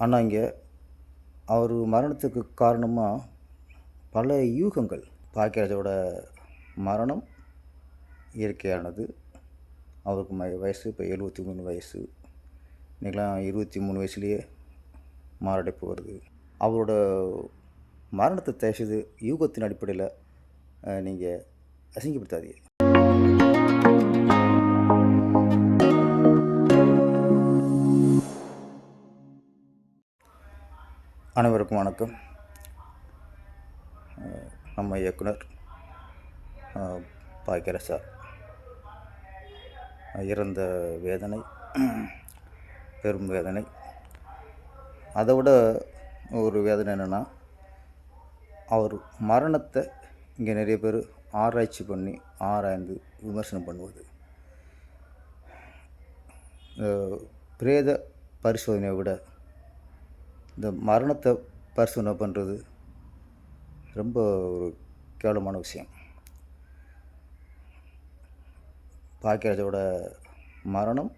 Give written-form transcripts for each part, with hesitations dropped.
ஆனால் இங்கே அவர் மரணத்துக்கு காரணமாக பல யூகங்கள். பாக்கியராஜோட மரணம் இயற்கையானது. அவருக்கு வயசு இப்போ 73 வயசு. இன்றைக்கெலாம் 23 வயசுலேயே மாரடைப்பு வருது. அவரோட மரணத்தை தயவுசெய்து யூகத்தின் அடிப்படையில் நீங்கள் அசிங்கப்படுத்தாதீங்க. அனைவருக்கும் வணக்கம். நம்ம இயக்குனர் பாக்கியராஜ் சார் இறந்த வேதனை, பெரும் வேதனை. அதை விட ஒரு வேதனை என்னென்னா, அவர் மரணத்தை இங்கே நிறைய பேர் ஆராய்ச்சி பண்ணி ஆராய்ந்து விமர்சனம் பண்ணுவது. பிரேத பரிசோதனையை விட இந்த மரணத்தை பரிசோதனை பண்ணுறது ரொம்ப ஒரு கேவலமான விஷயம். பாக்கியராஜோட மரணம்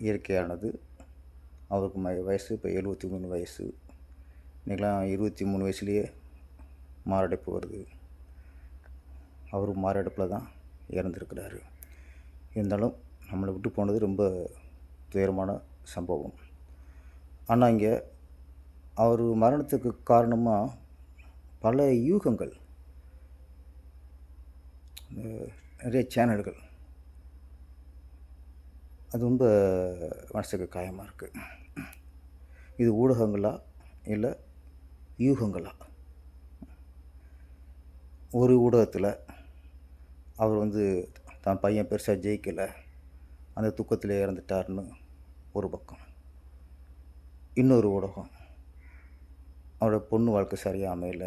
இயற்கையானது. அவருக்கு வயசு இப்போ 73 வயசு. இன்றைக்கெலாம் 23 வயசுலேயே மாரடைப்பு வருது. அவரும் மாரடைப்பில் தான் இறந்துருக்கிறாரு. இருந்தாலும் நம்மளை விட்டு போனது ரொம்ப துயரமான சம்பவம். ஆனால் இங்கே அவர் மரணத்துக்கு காரணமாக பல யூகங்கள், நிறைய சேனல்கள். அது ரொம்ப மனசுக்கு காயமாக இருக்குது. இது ஊடகங்களா இல்லை யூகங்களா? ஒரு ஊடகத்தில் அவர் தான் பையன் பெருசாக ஜெயிக்கலை, அந்த துக்கத்தில் இறந்துட்டார்னு ஒரு பக்கம். இன்னொரு ஊடகம் அவரோட பொண்ணு வாழ்க்கை சரியாக அமையல,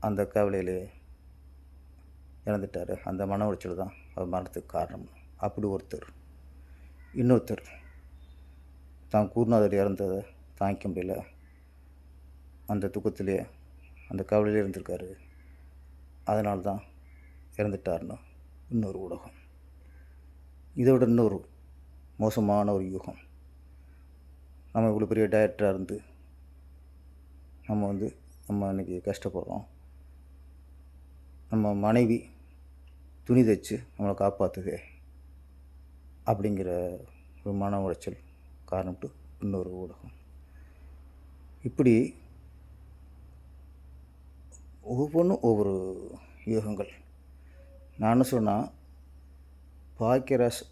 அந்த கவலையிலே இறந்துட்டார், அந்த மன உளைச்சல் தான் அவர் மரணத்துக்கு காரணம். அப்படி ஒருத்தர். இன்னொருத்தர் தான் குருநாதர் இறந்ததை தாங்கிக்க முடியல, அந்த துக்கத்திலே அந்த கவலையிலே இருந்திருக்காரு, அதனால தான் இறந்துட்டார்னு இன்னொரு ஊடகம். இதோட இன்னொரு மோசமான ஒரு யூகம். நம்ம இவ்வளோ பெரிய டைரக்டராக இருந்து நம்ம இன்றைக்கி கஷ்டப்படுறோம். நம்ம மனைவி துணி தைச்சு நம்மளை காப்பாற்றுதே அப்படிங்கிற ஒரு மன உளைச்சல் காரணம்ட்டு இன்னொரு ஊடகம். இப்படி ஒவ்வொன்றும் ஒவ்வொரு யூகங்கள். நான் என்ன சொன்னால், பாக்கியராஜ்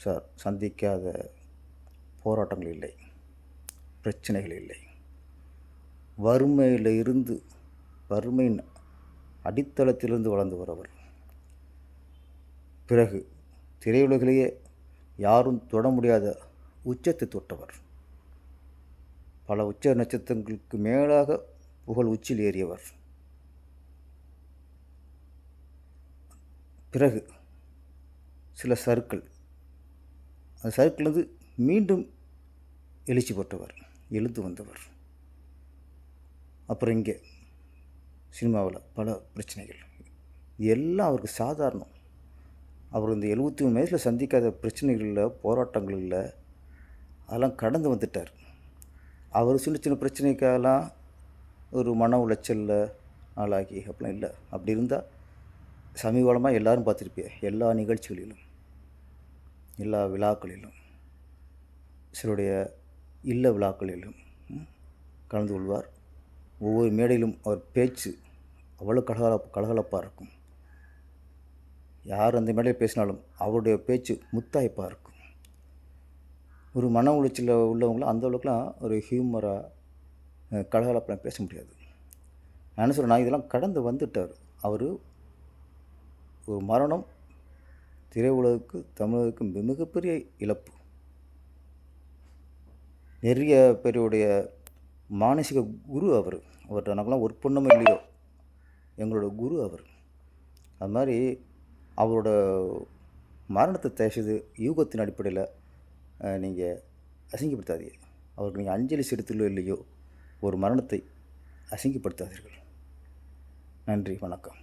சார் சந்திக்காத போராட்டங்கள் இல்லை, பிரச்சனைகள் இல்லை. வறுமையின் அடித்தளத்திலிருந்து வளர்ந்து வரவர். பிறகு திரையுலகிலேயே யாரும் தொட முடியாத உச்சத்தை தொட்டவர். பல உச்ச நட்சத்திரங்களுக்கு மேலாக புகழ் உச்சில் ஏறியவர். பிறகு சில சர்க்கிள், அந்த சர்க்கிள்லேருந்து மீண்டும் எழுச்சி பெற்றவர், எழுந்து வந்தவர். அப்புறம் இங்கே சினிமாவில் பல பிரச்சனைகள், எல்லாம் அவருக்கு சாதாரணம். அவர் இந்த 73 வயசில் சந்திக்காத பிரச்சனைகளில், போராட்டங்களில் அதெல்லாம் கடந்து வந்துட்டார். அவர் சின்ன சின்ன பிரச்சனைக்கெல்லாம் ஒரு மன உளைச்சலில் ஆளாகி அப்படிலாம் இல்லை. அப்படி இருந்தால் சமீபமாக எல்லோரும் பார்த்துருப்பிய எல்லா நிகழ்ச்சிகளிலும், எல்லா விழாக்களிலும், சிலருடைய இல்ல விழாக்களிலும் கலந்து கொள்வார். ஒவ்வொரு மேடையிலும் அவர் பேச்சு அவ்வளோ கலகலப்பாக இருக்கும். யார் அந்த மேடையில் பேசினாலும் அவருடைய பேச்சு முத்தாய்ப்பாக இருக்கும். ஒரு மன உளைச்சலில் உள்ளவங்களாம் அந்த அளவுக்குலாம் ஒரு ஹியூமராக கலகலப்பெலாம் பேச முடியாது. நான் என்ன சொல்கிறேன்னா, இதெல்லாம் கடந்து வந்துட்டார் அவர். ஒரு மரணம் திரையுலகுக்கு, தமிழருக்கு மிகப்பெரிய இழப்பு. நிறைய பேருடைய மானசீக குரு அவர். அவர்கிட்ட நமக்குலாம் ஒர்க் பண்ணவே இல்லையோ, எங்களோட குரு அவர். அது மாதிரி அவரோட மரணத்தை தயவுசெய்து யூகத்தின் அடிப்படையில் நீங்கள் அசிங்கப்படுத்தாதீங்க. அவருக்கு நீங்கள் அஞ்சலி செலுத்தலோ இல்லையோ, ஒரு மரணத்தை அசிங்கப்படுத்தாதீர்கள். நன்றி, வணக்கம்.